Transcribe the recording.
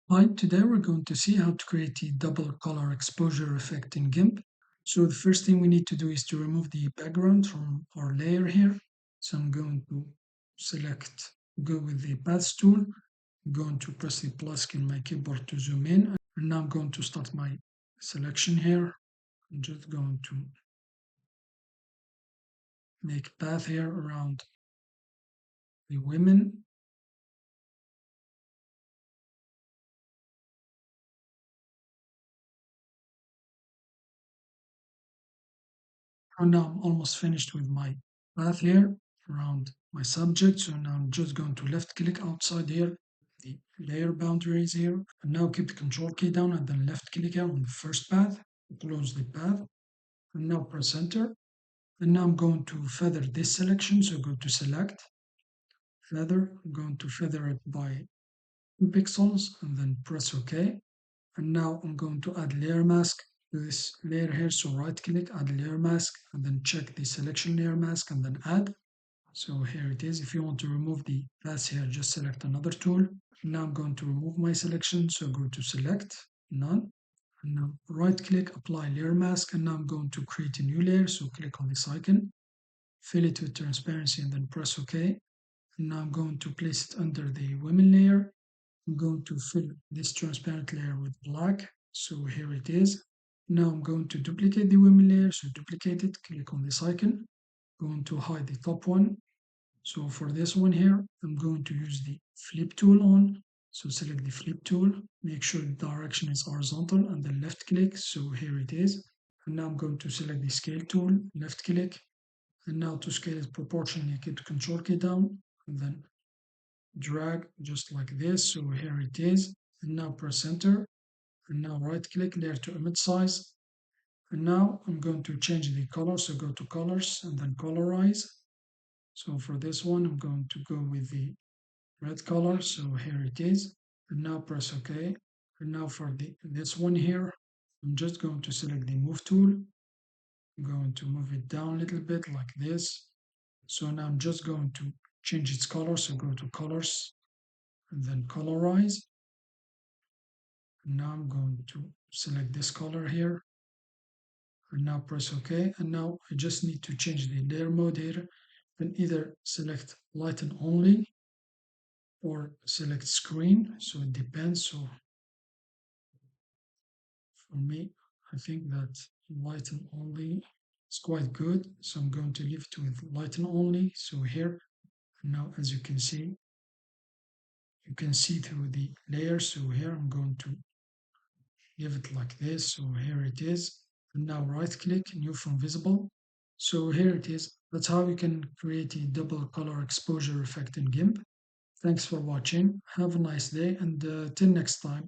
Hi, today we're going to see how to create a double color exposure effect in Gimp. So the first thing we need to do is to remove the background from our layer here. So I'm going to select, go with the paths tool. I'm going to press the plus key on my keyboard to zoom in. And now I'm going to start my selection here. I'm just going to make a path here around the women. And now I'm almost finished with my path here around my subject. So now I'm just going to left click outside here, the layer boundaries here. And now keep the control key down and then left click here on the first path, close the path. And now press enter. And now I'm going to feather this selection. So go to select, feather. I'm going to feather it by 2 pixels and then press OK. And now I'm going to add layer mask to this layer here. So right click, add layer mask, and then check the selection layer mask and then add. So here it is. If you want to remove the pass here, just select another tool. Now I'm going to remove my selection. So go to select, none. And now right click, apply layer mask. And now I'm going to create a new layer. So click on this icon, fill it with transparency and then press OK. And now I'm going to place it under the women layer. I'm going to fill this transparent layer with black. So here it is. Now I'm going to duplicate the women layer. So duplicate it, click on this icon. Going to hide the top one. So for this one here, I'm going to use the flip tool on. So select the flip tool, make sure the direction is horizontal and then left click. So here it is. And now I'm going to select the scale tool, left click. And now to scale it proportionally, keep the control key down and then drag just like this. So here it is. And now press enter. And now right click layer to image size. And now I'm going to change the color. So go to colors and then colorize. So for this one, I'm going to go with the red color. So here it is. And now press OK. And now for this one here, I'm just going to select the move tool. I'm going to move it down a little bit like this. So now I'm just going to change its color. So go to colors and then colorize. And now I'm going to select this color here. And now press OK. And now I just need to change the layer mode here. Then either select lighten only or select screen. So it depends. So for me, I think that lighten only is quite good. So I'm going to leave it with lighten only. So here, now as you can see through the layer. So here I'm going to give it like this. So here it is. And now right click, new from visible. So here it is. That's how you can create a double color exposure effect in GIMP. Thanks for watching. Have a nice day and till next time.